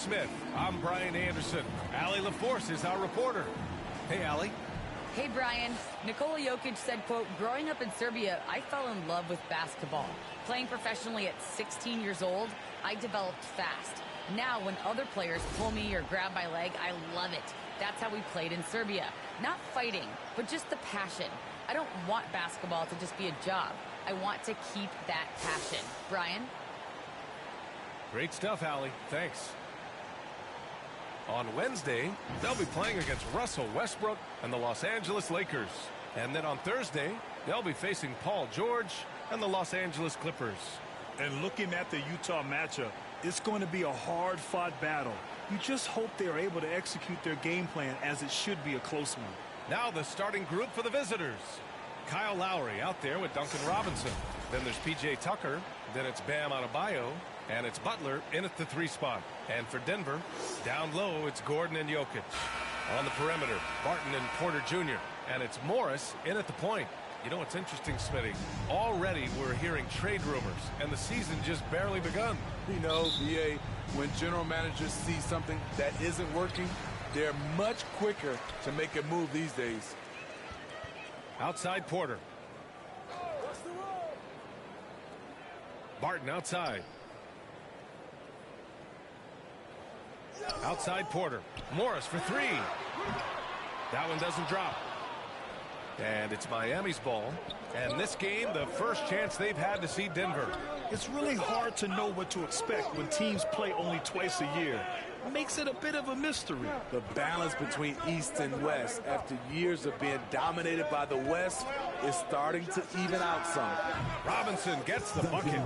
Smith. I'm Brian Anderson. Allie LaForce is our reporter. Hey, Allie. Hey, Brian. Nikola Jokic said, quote, growing up in Serbia, I fell in love with basketball. Playing professionally at 16 years old, I developed fast. Now, when other players pull me or grab my leg, I love it. That's how we played in Serbia. Not fighting, but just the passion. I don't want basketball to just be a job. I want to keep that passion. Brian? Great stuff, Allie. Thanks. On Wednesday, they'll be playing against Russell Westbrook and the Los Angeles Lakers. And then on Thursday, they'll be facing Paul George and the Los Angeles Clippers. And looking at the Utah matchup, it's going to be a hard-fought battle. You just hope they are able to execute their game plan, as it should be a close one. Now the starting group for the visitors. Kyle Lowry out there with Duncan Robinson. Then there's P.J. Tucker. Then it's Bam Adebayo. And it's Butler in at the 3 spot. And for Denver, down low, it's Gordon and Jokic. On the perimeter, Barton and Porter Jr. And it's Morris in at the point. You know what's interesting, Smitty? Already we're hearing trade rumors, and the season just barely begun. You know, BA, when general managers see something that isn't working, they're much quicker to make a move these days. Outside Porter. Barton outside. Outside Porter. Morris for 3. That one doesn't drop. And it's Miami's ball. And this game, the first chance they've had to see Denver. It's really hard to know what to expect when teams play only twice a year. It makes it a bit of a mystery. The balance between East and West after years of being dominated by the West is starting to even out some. Robinson gets the bucket.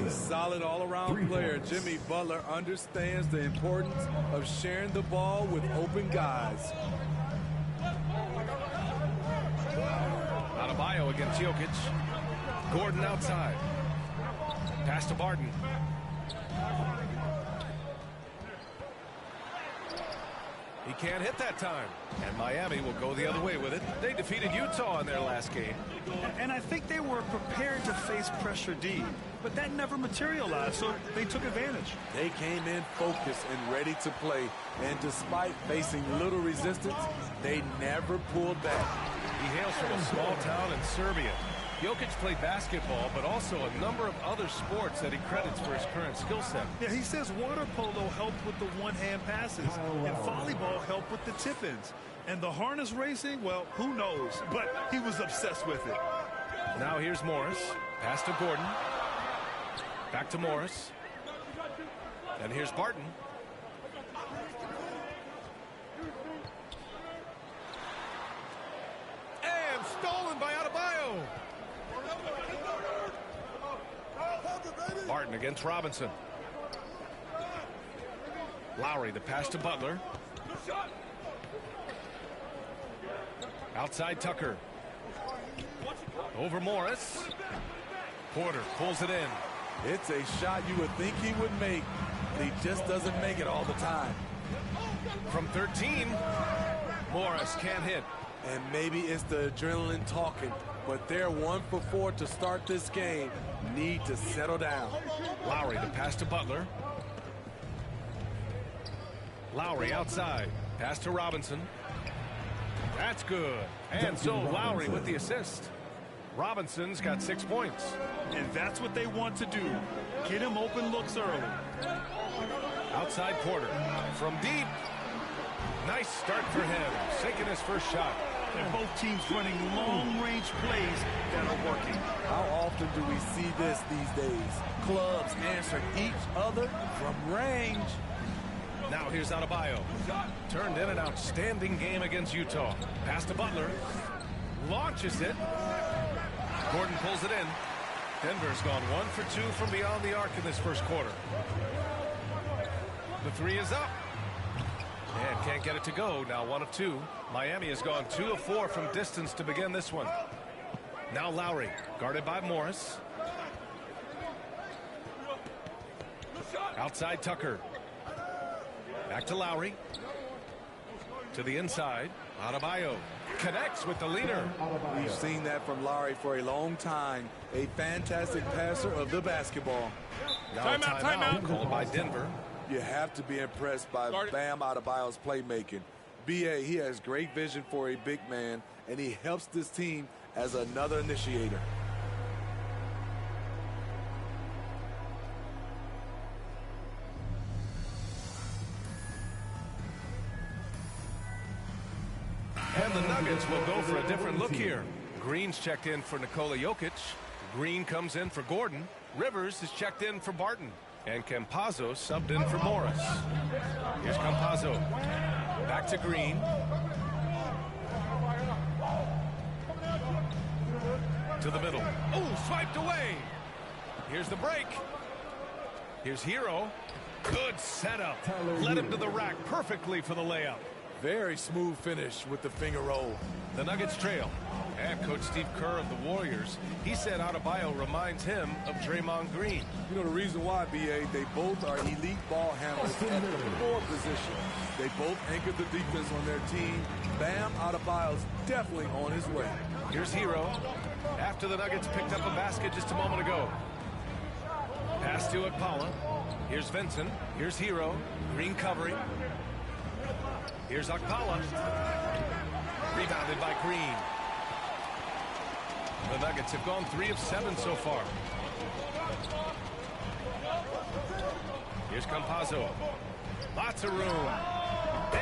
A solid all-around player. Jimmy Butler understands the importance of sharing the ball with open guys. Adebayo against Jokic. Gordon outside. Pass to Barton. He can't hit that time. And Miami will go the other way with it. They defeated Utah in their last game. And I think they were prepared to face pressure D, but that never materialized, so they took advantage. They came in focused and ready to play, and despite facing little resistance, they never pulled back. He hails from a small town in Serbia. Jokic played basketball, but also a number of other sports that he credits for his current skill set. Yeah, he says water polo helped with the one-hand passes, and volleyball helped with the tip-ins. And the harness racing, well, who knows? But he was obsessed with it. Now here's Morris. Pass to Gordon. Back to Morris. And here's Barton. And stolen by Adebayo. Barton against Robinson. Lowry, the pass to Butler. Outside Tucker. Over Morris. Porter pulls it in. It's a shot you would think he would make, but he just doesn't make it all the time. From 13, Morris can't hit. And maybe it's the adrenaline talking, but they're 1 for 4 to start this game. Need to settle down. Lowry, the pass to Butler. Lowry outside. Pass to Robinson. That's good. And so Lowry with the assist. Robinson's got 6 points. And that's what they want to do. Get him open looks early. Outside Porter. From deep. Nice start for him. Sinking his first shot. And both teams running long-range plays that are working. How often do we see this these days? Clubs answering each other from range. Now here's Adebayo. Turned in an outstanding game against Utah. Pass to Butler. Launches it. Gordon pulls it in. Denver's gone 1 for 2 from beyond the arc in this first quarter. The 3 is up. And can't get it to go. Now 1 of 2. Miami has gone 2 of 4 from distance to begin this one. Now Lowry, guarded by Morris. Outside Tucker. Back to Lowry. To the inside. Adebayo connects with the leader. We've seen that from Lowry for a long time. A fantastic passer of the basketball. Now timeout called by Denver. You have to be impressed by Bam Adebayo's playmaking. B.A., he has great vision for a big man, and he helps this team as another initiator. And the Nuggets will go for a different look here. Green's checked in for Nikola Jokic. Green comes in for Gordon. Rivers is checked in for Barton. And Campazzo subbed in for Morris. Here's Campazzo. Back to Green. To the middle. Oh, swiped away. Here's the break. Here's Hero. Good setup. Led him to the rack perfectly for the layup. Very smooth finish with the finger roll. The Nuggets trail. And Coach Steve Kerr of the Warriors, he said Adebayo reminds him of Draymond Green. You know the reason why, B.A., they both are elite ball handlers at the 4 position. They both anchored the defense on their team. Bam Adebayo's definitely on his way. Here's Hero. After the Nuggets picked up a basket just a moment ago. Pass to Akpala. Here's Vincent. Here's Hero. Green covering. Here's Akpala. Rebounded by Green. The Nuggets have gone 3 of 7 so far. Here's Campazzo. Lots of room.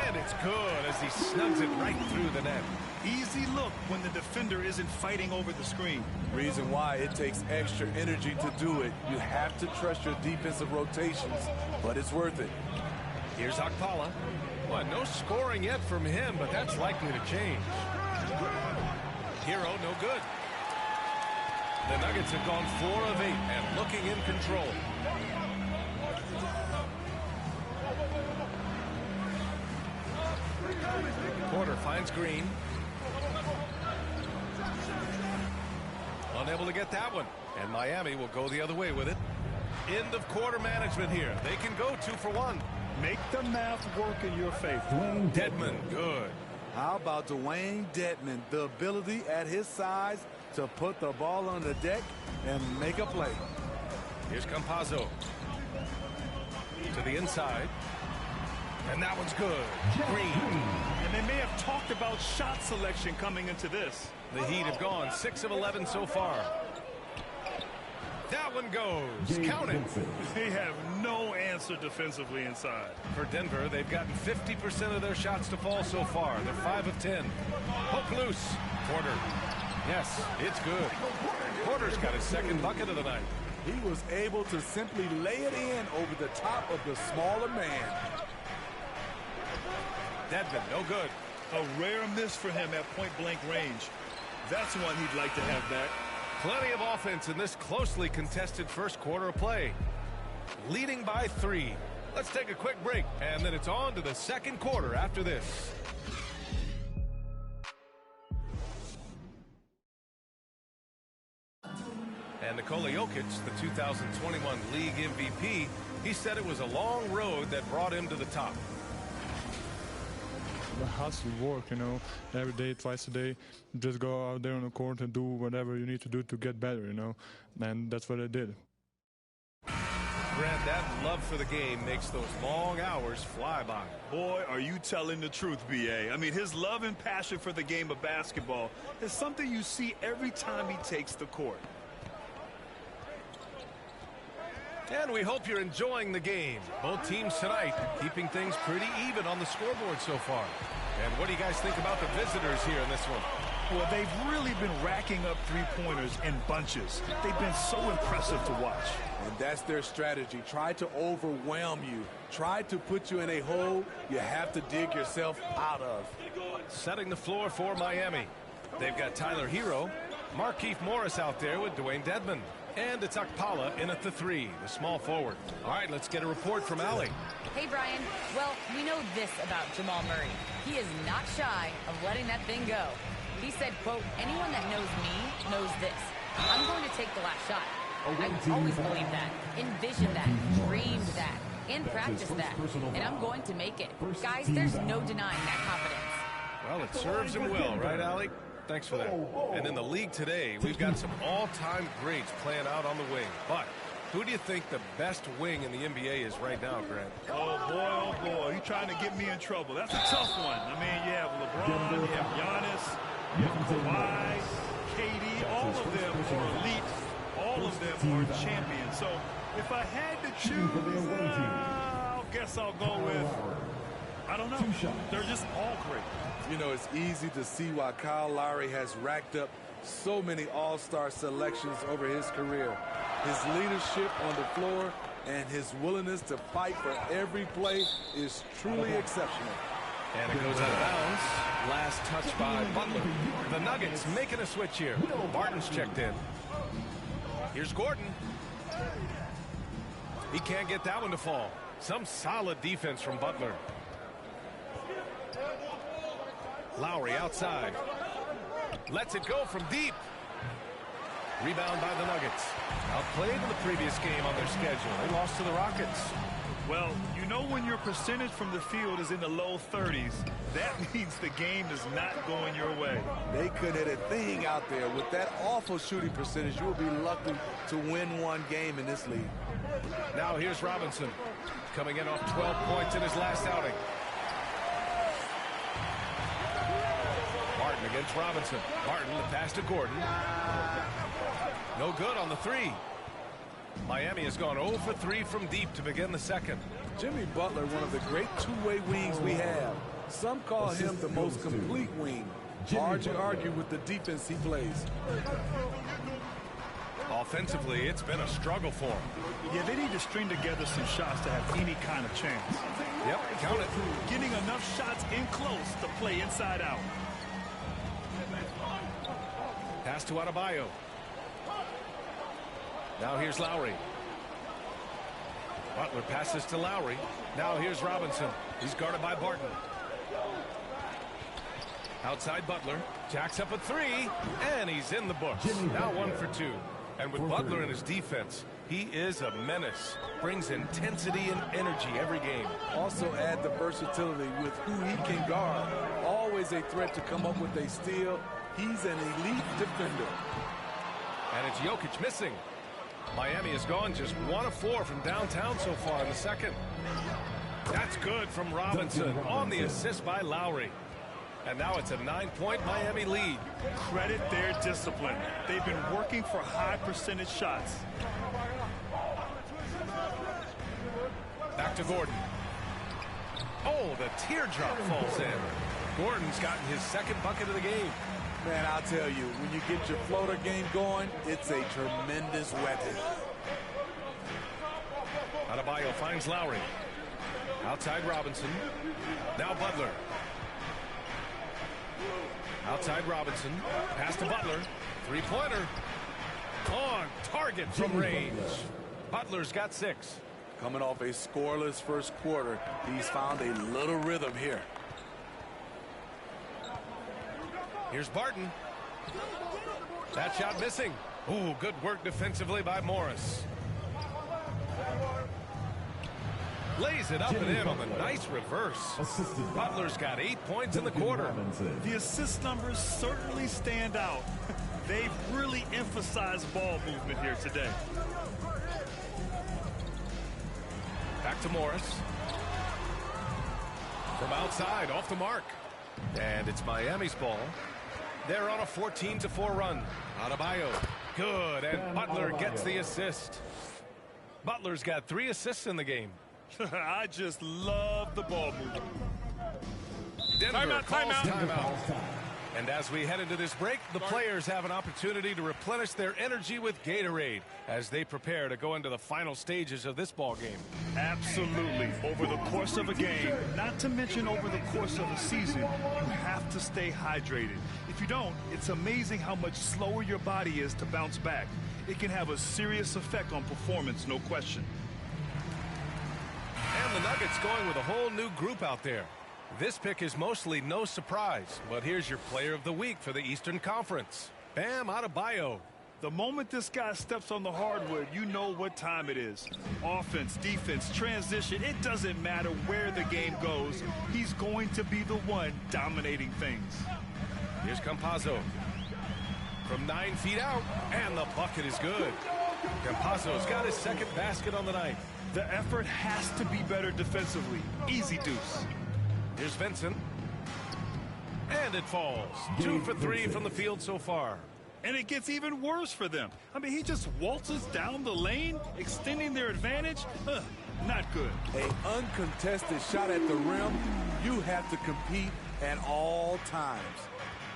And it's good as he snugs it right through the net. Easy look when the defender isn't fighting over the screen. Reason why it takes extra energy to do it. You have to trust your defensive rotations, but it's worth it. Here's Akpala. Well, no scoring yet from him, but that's likely to change. Hero, no good. The Nuggets have gone 4 of 8 and looking in control. Porter finds Green. Unable to get that one. And Miami will go the other way with it. End of quarter management here. They can go 2 for 1. Make the math work in your favor. Dedmon, good. How about Dwayne Dedmon? The ability at his size to put the ball on the deck and make a play. Here's Campazzo. To the inside. And that one's good. Green. And they may have talked about shot selection coming into this. The Heat have gone 6 of 11 so far. That one goes. Count it. They have no answer defensively inside. For Denver, they've gotten 50% of their shots to fall so far. They're 5 of 10. Poke loose. Porter. Yes, it's good. Porter's got his second bucket of the night. He was able to simply lay it in over the top of the smaller man. Dedmon, no good. A rare miss for him at point-blank range. That's one he'd like to have back. Plenty of offense in this closely contested first quarter of play. Leading by 3. Let's take a quick break, and then it's on to the second quarter after this. And Nikola Jokic, the 2021 League MVP, he said it was a long road that brought him to the top. It has to work, you know, every day, twice a day. Just go out there on the court and do whatever you need to do to get better, you know, and that's what I did. Grant, that love for the game makes those long hours fly by. Boy, are you telling the truth, B.A. I mean, his love and passion for the game of basketball is something you see every time he takes the court. And we hope you're enjoying the game. Both teams tonight keeping things pretty even on the scoreboard so far. And what do you guys think about the visitors here in this one? Well, they've really been racking up three-pointers in bunches. They've been so impressive to watch. And that's their strategy. Try to overwhelm you. Try to put you in a hole you have to dig yourself out of. Setting the floor for Miami. They've got Tyler Hero, Markieff Morris out there with Dwayne Dedmon. And it's Akpala in at the 3, the small forward. All right, let's get a report from Allie. Hey, Brian. Well, we know this about Jamal Murray. He is not shy of letting that thing go. He said, quote, anyone that knows me knows this. I'm going to take the last shot. I've always believed that, envisioned that, dreamed that, and practiced that. And I'm going to make it. Guys, there's no denying that confidence. Well, it serves him well, right, Allie? Thanks for that. And in the league today, we've got some all-time greats playing out on the wing. But Who do you think the best wing in the NBA is right now, Grant? Oh, boy. You're trying to get me in trouble. That's a tough one. I mean, you have LeBron, you have Giannis, you have Kawhi, KD. All of them are elite. All of them are champions. So if I had to choose, I guess I'll go with, I don't know. They're just all great. You know, it's easy to see why Kyle Lowry has racked up so many all-star selections over his career. His leadership on the floor and his willingness to fight for every play is truly exceptional. And it goes out of bounds. Last touch by Butler. The Nuggets making a switch here. Barton's checked in. Here's Gordon. He can't get that one to fall. Some solid defense from Butler. Lowry outside. Lets it go from deep. Rebound by the Nuggets. Outplayed in the previous game on their schedule. They lost to the Rockets. Well, you know when your percentage from the field is in the low 30s, that means the game is not going your way. They couldn't hit a thing out there. With that awful shooting percentage, you will be lucky to win one game in this league. Now here's Robinson, coming in off 12 points in his last outing. Barton against Robinson. Barton, the pass to Gordon. No good on the three. Miami has gone 0 for 3 from deep to begin the second. Jimmy Butler, one of the great two-way wings we have. Some call him the most complete wing. Hard to argue with the defense he plays. Offensively, it's been a struggle for him. Yeah, they need to string together some shots to have any kind of chance. Yep, count it. Getting enough shots in close to play inside out. Pass to Adebayo. Now here's Lowry. Butler passes to Lowry. Now here's Robinson. He's guarded by Barton. Outside Butler. Jacks up a three. And he's in the books. Now 1 for 2. And with Butler in his defense, he is a menace. Brings intensity and energy every game. Also add the versatility with who he can guard. Always a threat to come up with a steal. He's an elite defender. And it's Jokic missing. Miami has gone just 1 of 4 from downtown so far in the second. That's good from Robinson on the assist by Lowry. And now it's a 9-point Miami lead. Credit their discipline. They've been working for high percentage shots. Back to Gordon. Oh, the teardrop falls in. Gordon's gotten his second bucket of the game. Man, I'll tell you, when you get your floater game going, it's a tremendous weapon. Adebayo finds Lowry. Outside Robinson. Now Butler. Outside Robinson. Pass to Butler. Three-pointer. On target from range. Butler's got 6. Coming off a scoreless first quarter, he's found a little rhythm here. Here's Barton. That shot missing. Ooh, good work defensively by Morris. Lays it up and in on the nice reverse. Butler's got 8 points in the quarter. The assist numbers certainly stand out. They've really emphasized ball movement here today. Back to Morris. From outside, off the mark. And it's Miami's ball. They're on a 14-4 run. Adebayo. Good, and Butler gets the assist. Butler's got 3 assists in the game. I just love the ball movement. Denver calls timeout. And as we head into this break, the players have an opportunity to replenish their energy with Gatorade as they prepare to go into the final stages of this ball game. Absolutely. Over the course of a game, not to mention over the course of a season, you have to stay hydrated. If you don't, it's amazing how much slower your body is to bounce back. It can have a serious effect on performance, no question. And the Nuggets going with a whole new group out there. This pick is mostly no surprise, but here's your player of the week for the Eastern Conference. Bam Adebayo. The moment this guy steps on the hardwood, you know what time it is. Offense, defense, transition, it doesn't matter where the game goes. He's going to be the one dominating things. Here's Campazzo. From 9 feet out, and the bucket is good. Campazzo's got his second basket on the night. The effort has to be better defensively. Easy deuce. Here's Vincent. And it falls. 2 for 3 from the field so far. And it gets even worse for them. I mean, he just waltzes down the lane, extending their advantage. Not good. An uncontested shot at the rim, you have to compete at all times.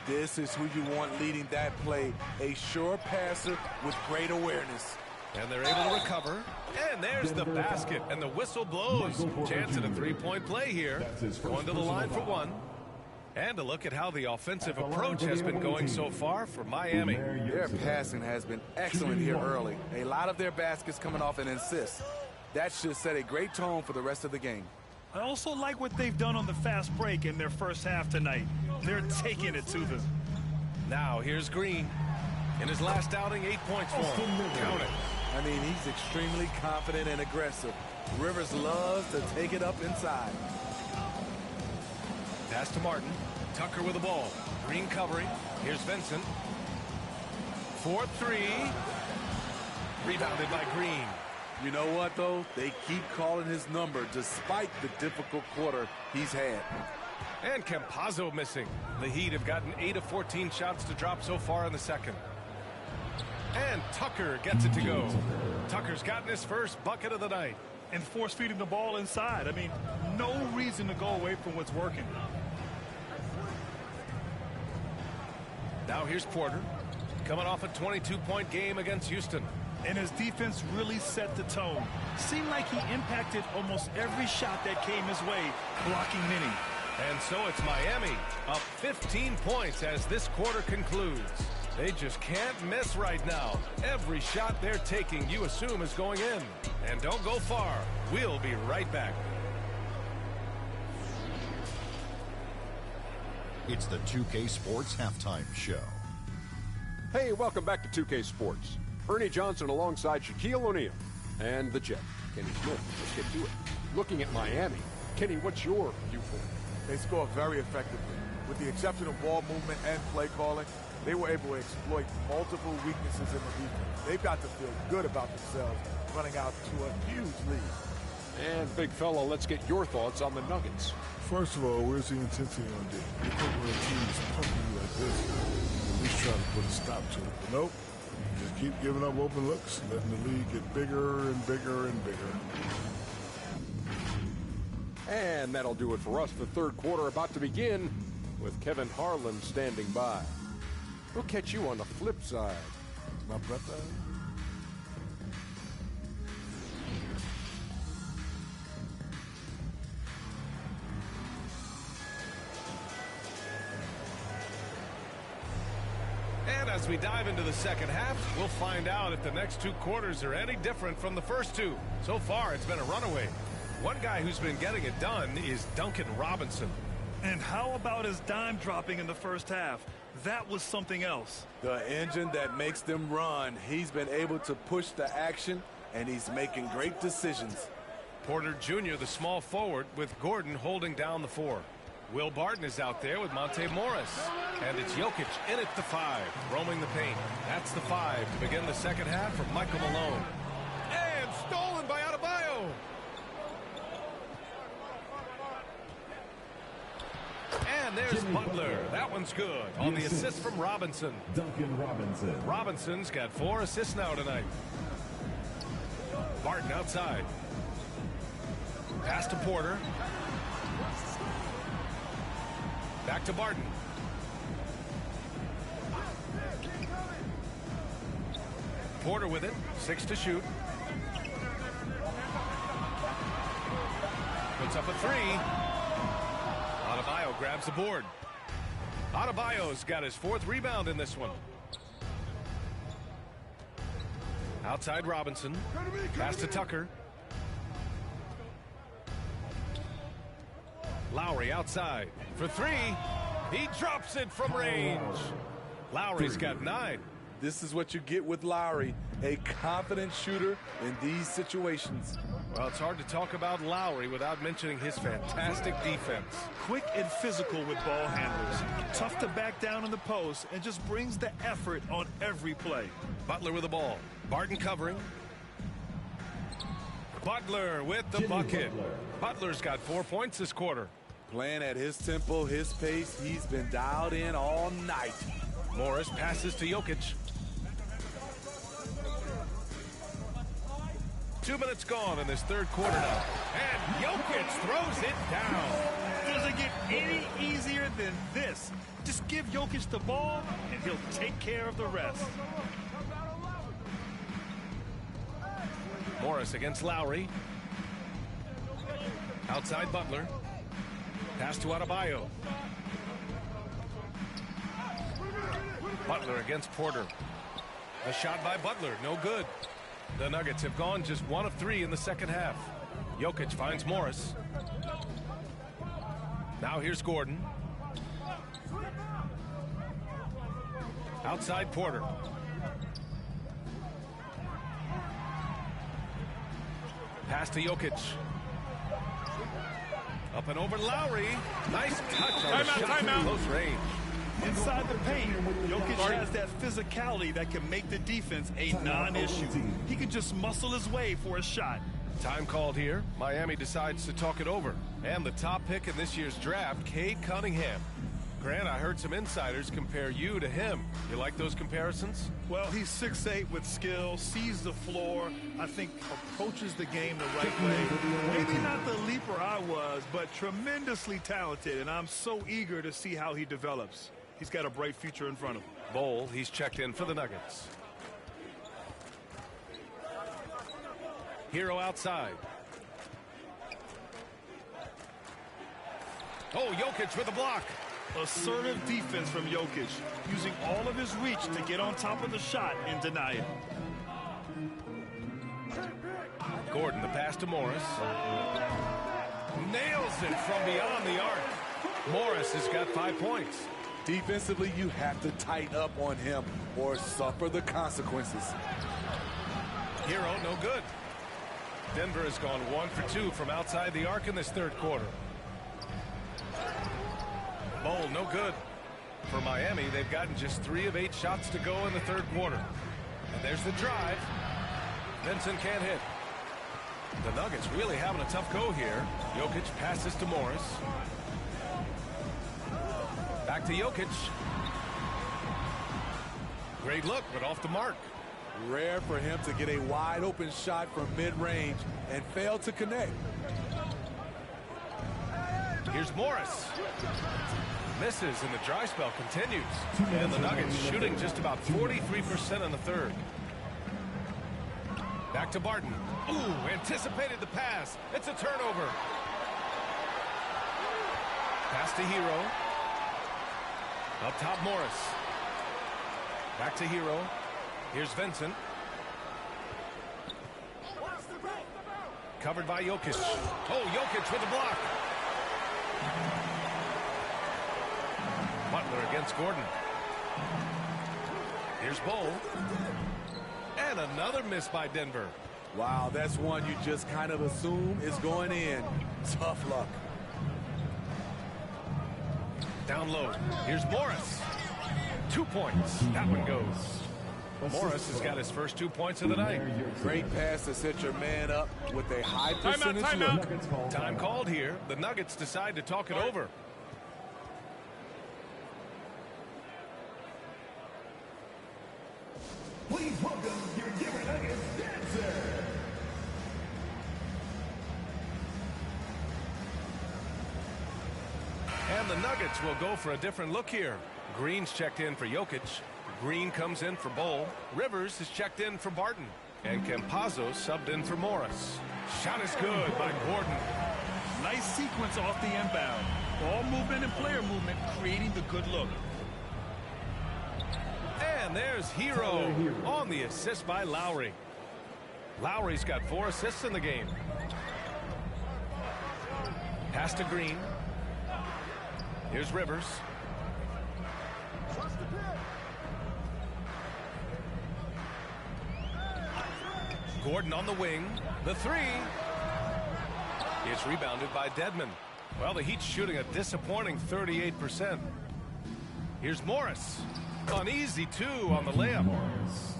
This is who you want leading that play, a sure passer with great awareness. And they're able to recover. And there's the basket, and the whistle blows. Chance at a three-point play here. Going to the line for one. And a look at how the offensive approach has been going so far for Miami. Their passing has been excellent here early. A lot of their baskets coming off an assist. That should set a great tone for the rest of the game. I also like what they've done on the fast break in their first half tonight. They're taking it to them. Now here's Green. In his last outing, 8 points for him. Count it. I mean, he's extremely confident and aggressive. Rivers loves to take it up inside. Pass to Martin. Tucker with the ball. Green covering. Here's Vincent. 4-3. Rebounded by Green. You know what, though? They keep calling his number despite the difficult quarter he's had. And Campazzo missing. The Heat have gotten 8 of 14 shots to drop so far in the second. And Tucker gets it to go. Tucker's gotten his first bucket of the night. And force-feeding the ball inside. I mean, no reason to go away from what's working. Now here's Porter. Coming off a 22-point game against Houston. And his defense really set the tone. Seemed like he impacted almost every shot that came his way, blocking many. And so it's Miami, up 15 points as this quarter concludes. They just can't miss right now. Every shot they're taking, you assume, is going in. And don't go far. We'll be right back. It's the 2K Sports Halftime Show. Hey, welcome back to 2K Sports. Ernie Johnson alongside Shaquille O'Neal and the Jet, Kenny Smith. Let's get to it. Looking at Miami, Kenny, what's your viewpoint? They score very effectively. With the exception of ball movement and play calling, they were able to exploit multiple weaknesses in the defense. They've got to feel good about themselves running out to a huge lead. And big fella, let's get your thoughts on the Nuggets. First of all, where's the intensity on D? You think when a team is pumping you like this, at least try to put a stop to it. But nope. You just keep giving up open looks, letting the league get bigger and bigger and bigger. And that'll do it for us. The third quarter about to begin with Kevin Harlan standing by. We'll catch you on the flip side, my brother. And as we dive into the second half, we'll find out if the next two quarters are any different from the first two. So far, it's been a runaway. One guy who's been getting it done is Duncan Robinson. And how about his dime dropping in the first half? That was something else. The engine that makes them run. He's been able to push the action, and he's making great decisions. Porter Jr., the small forward, with Gordon holding down the 4. Will Barton is out there with Monte Morris. And it's Jokic in at the 5, roaming the paint. That's the 5 to begin the second half for Michael Malone. And stolen by Adebayo. And there's Butler. That one's good on the assist from Robinson. Duncan Robinson. Robinson's got 4 assists now tonight. Barton outside. Pass to Porter. Back to Barton. Porter with it. 6 to shoot. Puts up a 3. Adebayo grabs the board. Adebayo's got his 4th rebound in this one. Outside Robinson. Pass to Tucker. Lowry outside for 3. He drops it from range. Lowry's got 9. This is what you get with Lowry, a confident shooter in these situations. Well, it's hard to talk about Lowry without mentioning his fantastic defense. Quick and physical with ball handlers. Tough to back down in the post and just brings the effort on every play. Butler with the ball. Barton covering. Butler with the bucket. Butler's got 4 points this quarter. Playing at his tempo, his pace. He's been dialed in all night. Morris passes to Jokic. 2 minutes gone in this third quarter now. And Jokic throws it down. Doesn't get any easier than this. Just give Jokic the ball, and he'll take care of the rest. Morris against Lowry. Outside Butler. Pass to Adebayo. Butler against Porter. A shot by Butler, no good. The Nuggets have gone just 1 of 3 in the second half. Jokic finds Morris. Now here's Gordon. Outside Porter. Pass to Jokic. Up and over Lowry. Nice touch on the shot from close range. Inside the paint, Jokic has that physicality that can make the defense a non-issue. He can just muscle his way for a shot. Time called here. Miami decides to talk it over. And the top pick in this year's draft, Cade Cunningham. Grant, I heard some insiders compare you to him. You like those comparisons? Well, he's 6'8" with skill, sees the floor, I think approaches the game the right way. Maybe not the leaper I was, but tremendously talented, and I'm so eager to see how he develops. He's got a bright future in front of him. Bol, he's checked in for the Nuggets. Hero outside. Oh, Jokic with a block. Assertive defense from Jokic, using all of his reach to get on top of the shot and deny it. Gordon, the pass to Morris. Nails it from beyond the arc. Morris has got 5 points. Defensively, you have to tighten up on him or suffer the consequences. Hero, no good. Denver has gone 1 for 2 from outside the arc in this third quarter. Bol, no good. For Miami, they've gotten just 3 of 8 shots to go in the third quarter. And there's the drive. Vincent can't hit. The Nuggets really having a tough go here. Jokic passes to Morris. Back to Jokic. Great look, but off the mark. Rare for him to get a wide open shot from mid-range and fail to connect. Here's Morris. Misses, and the dry spell continues. And the Nuggets shooting just about 43% in the third. Back to Barton. Ooh, anticipated the pass. It's a turnover. Pass to Hero. Up top, Morris. Back to Hero. Here's Vincent. Covered by Jokic. Oh, Jokic with a block. Butler against Gordon. Here's Bol. And another miss by Denver. Wow, that's one you just kind of assume is going in. Tough luck. Down low. Here's Morris. 2 points. That one goes. Morris has got his first 2 points of the night. Great pass to set your man up with a high percentage look. Time called here. The Nuggets decide to talk it over. Please welcome your Denver Nuggets dancer. And the Nuggets will go for a different look here. Green's checked in for Jokic. Green comes in for Bol. Rivers is checked in for Barton. And Campazzo subbed in for Morris. Shot is good by Gordon. Nice sequence off the inbound. Ball movement and player movement creating the good look. And there's Hero on the assist by Lowry. Lowry's got 4 assists in the game. Pass to Green. Here's Rivers. Gordon on the wing. The 3. It's rebounded by Dedmon. Well, the Heat's shooting a disappointing 38%. Here's Morris. An easy 2 on the layup.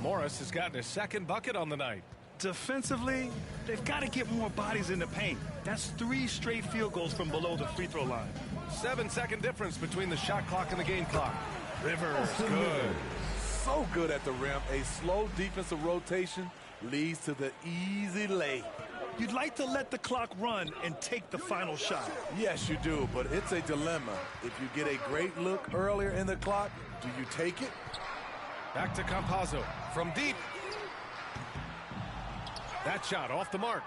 Morris has gotten his second bucket on the night. Defensively, they've got to get more bodies in the paint. That's 3 straight field goals from below the free throw line. 7-second difference between the shot clock and the game clock. Rivers, good. So good at the rim. A slow defensive rotation leads to the easy lay. You'd like to let the clock run and take the final shot. Yes, you do, but it's a dilemma. If you get a great look earlier in the clock, do you take it? Back to Campazzo from deep. That shot off the mark.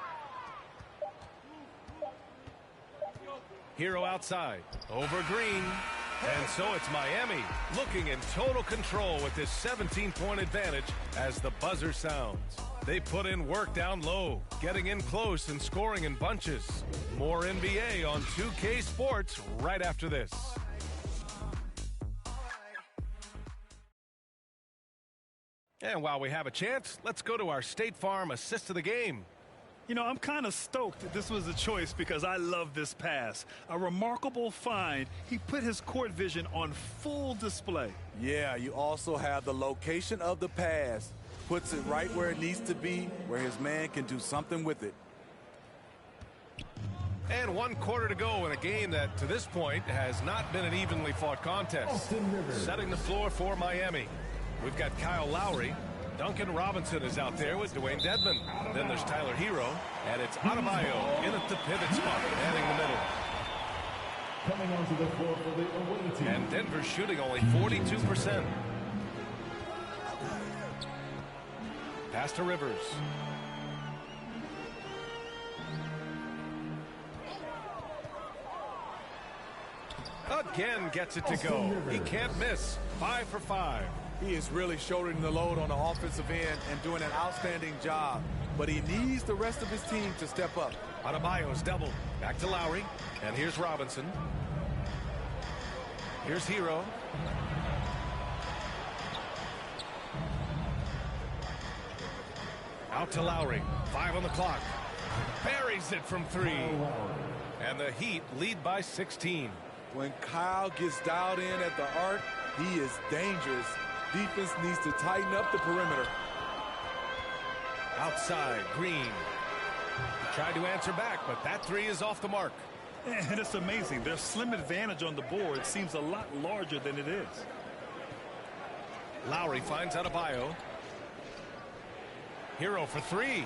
Hero outside, over Green. And so it's Miami looking in total control with this 17-point advantage as the buzzer sounds. They put in work down low, getting in close and scoring in bunches. More NBA on 2K Sports right after this. And while we have a chance, let's go to our State Farm assist of the game. You know, I'm kind of stoked that this was a choice because I love this pass. A remarkable find. He put his court vision on full display. Yeah, you also have the location of the pass. Puts it right where it needs to be, where his man can do something with it. And 1 quarter to go in a game that, to this point, has not been an evenly fought contest. Setting the floor for Miami. We've got Kyle Lowry. Duncan Robinson is out there with Dwayne Dedmon. Then there's Tyler Hero. And it's Adebayo in at the pivot spot, heading the middle. Coming onto the floor for the away team. And Denver shooting only 42%. Pass to Rivers. Again gets it to go. He can't miss. 5 for 5. He is really shouldering the load on the offensive end and doing an outstanding job. But he needs the rest of his team to step up. Adebayo's double. Back to Lowry. And here's Robinson. Here's Hero. Out to Lowry. 5 on the clock. Buries it from 3. And the Heat lead by 16. When Kyle gets dialed in at the arc, he is dangerous. Defense needs to tighten up the perimeter. Outside, Green. He tried to answer back, but that 3 is off the mark. And it's amazing. Their slim advantage on the board seems a lot larger than it is. Lowry finds Adebayo. Hero for 3.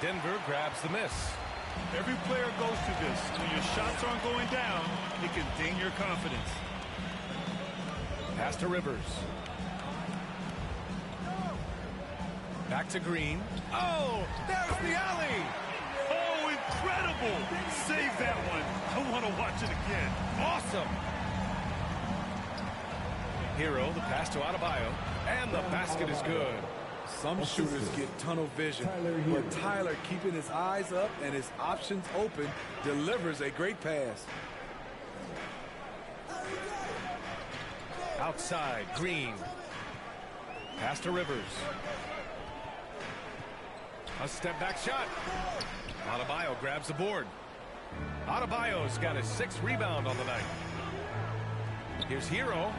Denver grabs the miss. Every player goes through this. When your shots aren't going down, it can ding your confidence. Pass to Rivers. Back to Green. Oh, there's the alley. Oh, incredible. Save that one. I want to watch it again. Awesome. Hero, the pass to Adebayo. And the basket is good. Some shooters get tunnel vision, but Tyler, keeping his eyes up and his options open, delivers a great pass. Outside, Green. Pass to Rivers. A step-back shot. Adebayo grabs the board. Adebayo's got his 6th rebound on the night. Here's Hero.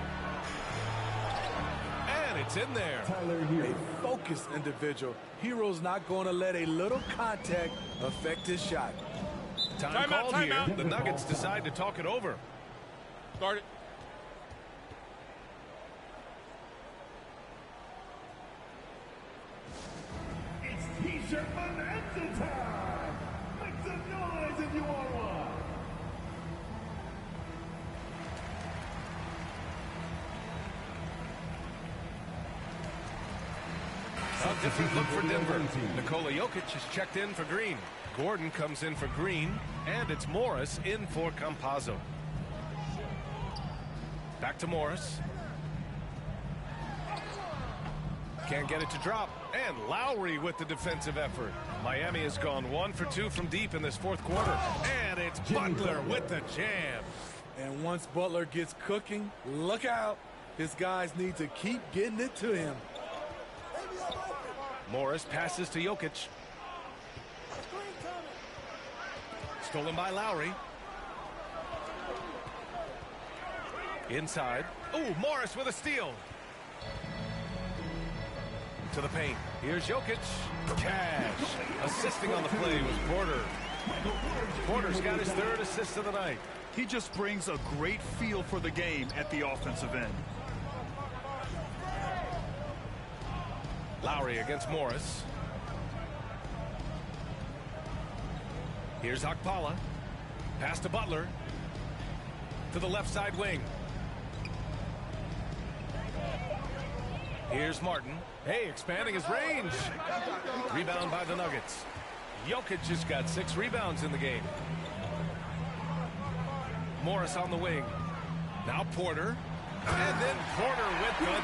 And it's in there. A focused individual. Hero's not going to let a little contact affect his shot. Time called here. The Nuggets decide to talk it over. Guard it. It's T-shirt bonanza time. Make some noise if you want one. A different look for Denver. Nikola Jokic has checked in for Green. Gordon comes in for Green, and it's Morris in for Campazzo. Back to Morris. Can't get it to drop. And Lowry with the defensive effort. Miami has gone 1 for 2 from deep in this 4th quarter. And it's Butler with the jam. And once Butler gets cooking, look out. His guys need to keep getting it to him. Morris passes to Jokic. Stolen by Lowry. Inside. Ooh, Morris with a steal. To the paint. Here's Jokic. Cash. Assisting on the play was Porter. Porter's got his 3rd assist of the night. He just brings a great feel for the game at the offensive end. Lowry against Morris. Here's Okpala. Pass to Butler. To the left side wing. Here's Martin. Hey, expanding his range. Rebound by the Nuggets. Jokic just got 6 rebounds in the game. Morris on the wing. Now Porter. And then Porter with the dunk.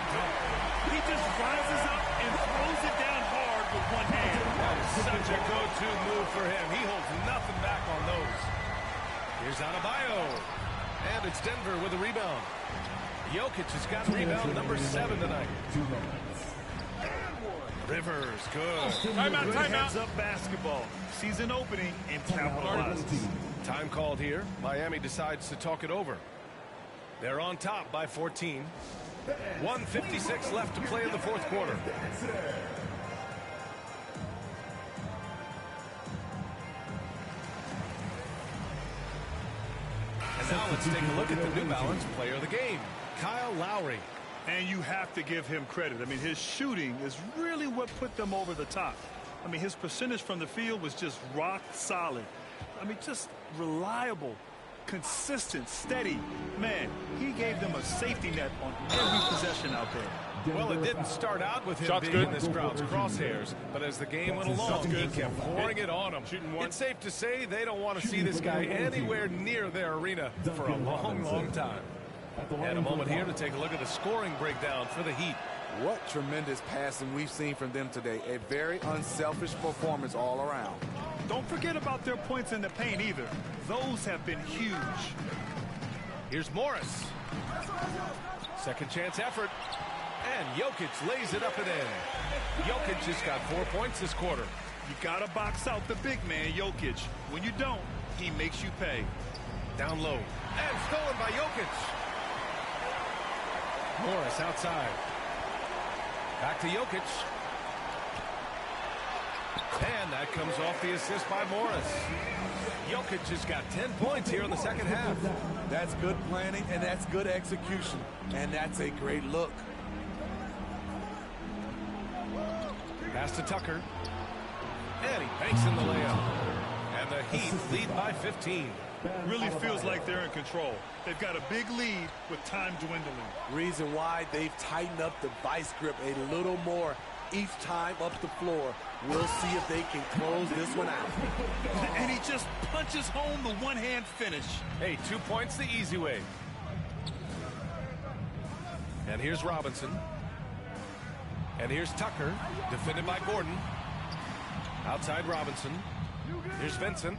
He just rises up and throws it down hard with one hand. That is such a go-to move for him. He holds nothing back on those. Here's Adebayo. And it's Denver with a rebound. Jokic has got rebound number 7 tonight. Rivers, good. Timeout, timeout. Heads-up basketball. Season opening and capitalizes. Time called here. Miami decides to talk it over. They're on top by 14. 1:56 left to play in the 4th quarter. And now let's take a look at the New Balance player of the game, Kyle Lowry. And you have to give him credit. I mean, his shooting is really what put them over the top. I mean, his percentage from the field was just rock solid. I mean, just reliable, consistent, steady. Man, he gave them a safety net on every possession out there. Well, it didn't start out with him being in this crowd's crosshairs, but as the game went along, he kept pouring it on him. It's safe to say they don't want to see this guy anywhere near their arena for a long, long time. And a moment here to take a look at the scoring breakdown for the Heat. What tremendous passing we've seen from them today. A very unselfish performance all around. Don't forget about their points in the paint either. Those have been huge. Here's Morris. Second chance effort. And Jokic lays it up and in. Jokic just got 4 points this quarter. You got to box out the big man, Jokic. When you don't, he makes you pay. Down low. And stolen by Jokic. Morris outside. Back to Jokic. And that comes off the assist by Morris. Jokic just got 10 points here in the second half. That's good planning, and that's good execution. And that's a great look. Pass to Tucker. And he banks in the layup. And the Heat lead by 15. Really feels like they're in control. They've got a big lead with time dwindling. Reason why they've tightened up the vice grip a little more each time up the floor. We'll see if they can close this one out. And he just punches home the one-hand finish. Hey, 2 points the easy way. And here's Robinson. And here's Tucker, defended by Gordon. Outside Robinson. Here's Vincent.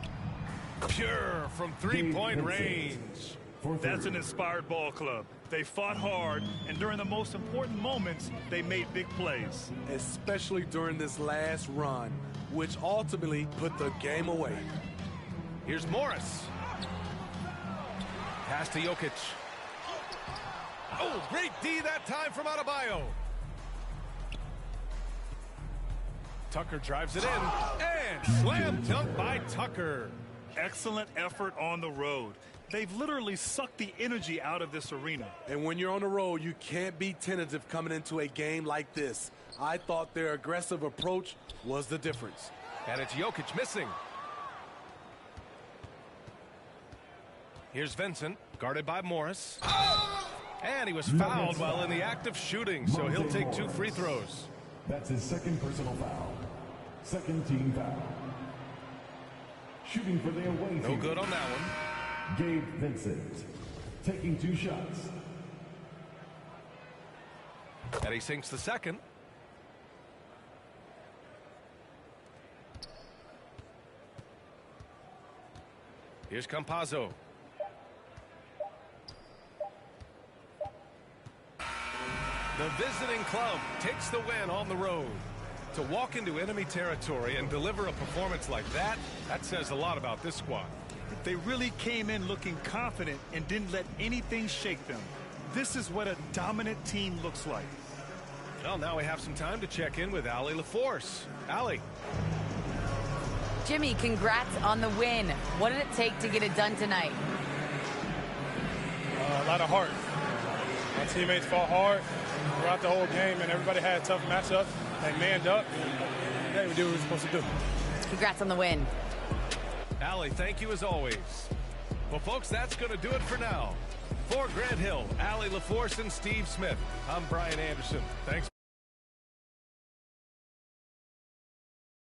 Pure from three-point range. That's an inspired ball club. They fought hard, and during the most important moments, they made big plays. Especially during this last run, which ultimately put the game away. Here's Morris. Pass to Jokic. Oh, great D that time from Adebayo. Tucker drives it in, and slam dunk by Tucker. Excellent effort on the road. They've literally sucked the energy out of this arena. And when you're on the road, you can't be tentative coming into a game like this. I thought their aggressive approach was the difference. And it's Jokic missing. Here's Vincent, guarded by Morris. And he was fouled while in the act of shooting, so he'll take 2 free throws. That's his second personal foul. Second team foul. Shooting for the away team. No good on that one. Gabe Vincent taking 2 shots. And he sinks the second. Here's Campazzo. The visiting club takes the win on the road. To walk into enemy territory and deliver a performance like that, that says a lot about this squad. They really came in looking confident and didn't let anything shake them. This is what a dominant team looks like. Well, now we have some time to check in with Allie LaForce. Allie. Jimmy, congrats on the win. What did it take to get it done tonight? A lot of heart. My teammates fought hard throughout the whole game, and everybody had a tough matchup. They manned up, and they did what we were supposed to do. Congrats on the win. Allie, thank you as always. Well, folks, that's going to do it for now. For Grant Hill, Allie LaForce, and Steve Smith, I'm Brian Anderson. Thanks.